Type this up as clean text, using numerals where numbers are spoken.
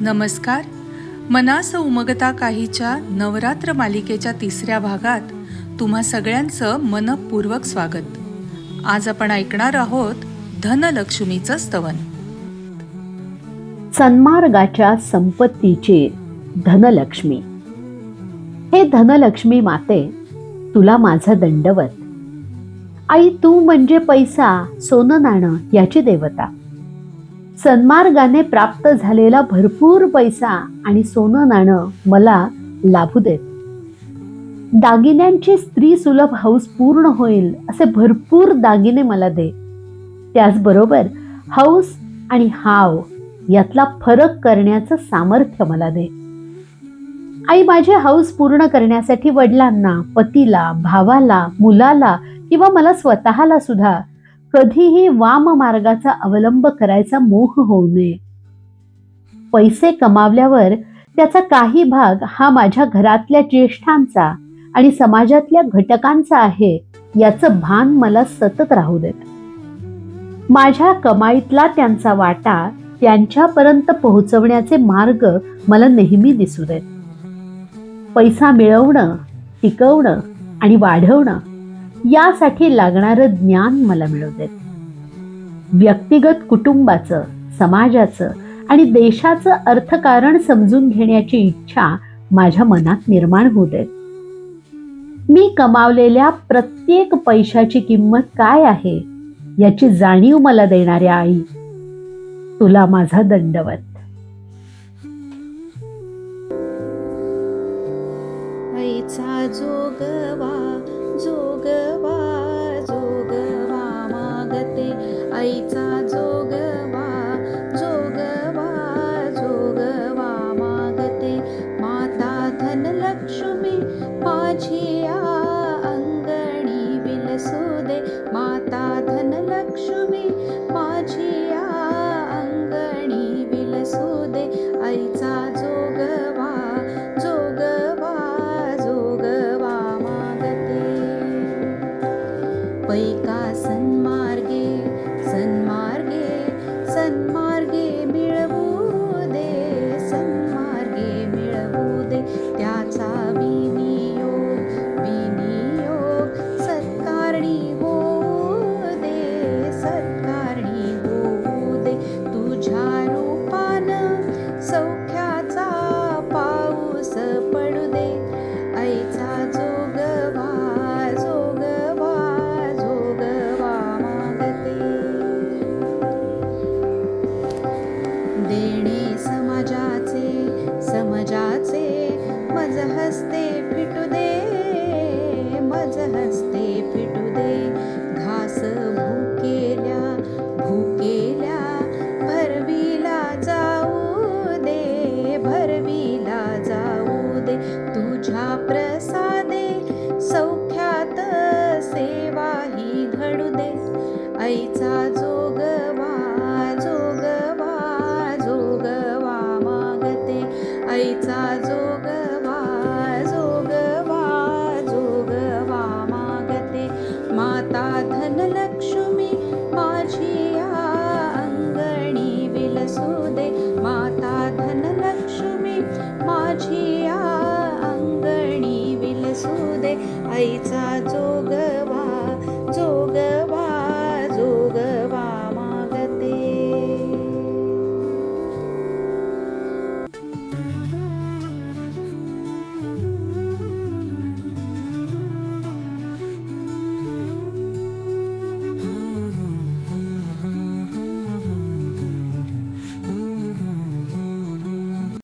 नमस्कार. मनास उमगता काहीच्या नवरात्र मालिकेच्या 3ऱ्या भागात तुम्हा सगळ्यांचं मनपूर्वक स्वागत. आज आपण ऐकणार आहोत धनलक्ष्मीचं स्तवन. सन्मार्गाच्या संपत्तीची धनलक्ष्मी. हे धनलक्ष्मी माते, तुला माझा दंडवत. आई, तू म्हणजे पैसा, सोनं नाणं याची देवता. सन्मार्गाने प्राप्त झालेला भरपूर पैसा आणि सोनं नाणं मला लाभू देत. दागिन्यांची स्त्री सुलभ हौस पूर्ण होईल असे भरपूर दागिने मला दे. त्याचबरोबर हौस आणि हाव यातला फरक करण्याचं सामर्थ्य मला दे. आई, माझी हौस पूर्ण करण्यासाठी वडिलांना, पतीला, भावाला, मुलाला किंवा मला स्वतःला सुद्धा कधीही वाम मार्गाचा अवलंब करायचा मोह होऊ नये. पैसे कमावल्यावर त्याचा काही भाग हा माझ्या घरातल्या ज्येष्ठांचा आणि समाजातल्या घटकांचा आहे याचं भान मला सतत राहू देत. माझ्या कमाईतला त्यांचा वाटा त्यांच्यापर्यंत पोहोचवण्याचे मार्ग मला नेहमी दिसू देत. पैसा मिळवणं, टिकवणं आणि वाढवणं यासाठी लागणारं ज्ञान मला मिळू देत. व्यक्तिगत कुटुंबाचं, समाजाचं आणि देशाचं अर्थकारण समजून घेण्याची इच्छा माझ्या मनात निर्माण होऊ देत. मी कमावलेल्या प्रत्येक पैशाची किंमत काय आहे याची जाणीव मला देणाऱ्या आई, तुला माझा दंडवत. आईचा जोगवा जोगवा जोगवा मागते. आईचा जोगवा जोगवा जोगवा मागते. माता धनलक्ष्मी माझी अंगणी विलसू दे. माता धनलक्ष्मी माझी अंगणी विलसू दे. आईचा जोगवा जोगवा जोगवा मागते. पैका सन्मार्गे सन्मार्गे सन्मार्गे मिळवू दे. सन्मार्गे मिळवू दे. त्याचा विनियोग विनियोग सत्कारणी होऊ दे. सत्कारणी होऊ दे. तुझ्या रूपानं सौख्याचा पाऊस पडू दे. आईचा जोगवा जोगवा जोगवा मागते. देणे समाजाचे समाजाचे मज हस्ते फिटू दे. मज हस्ते फिटू दे. घास भुकेल्या भुकेल्या भरवीला जाऊ दे. भरवीला जाऊ दे. तुझ्या प्रसादे सौख्यात सेवा ही घडू दे. आईचा जोग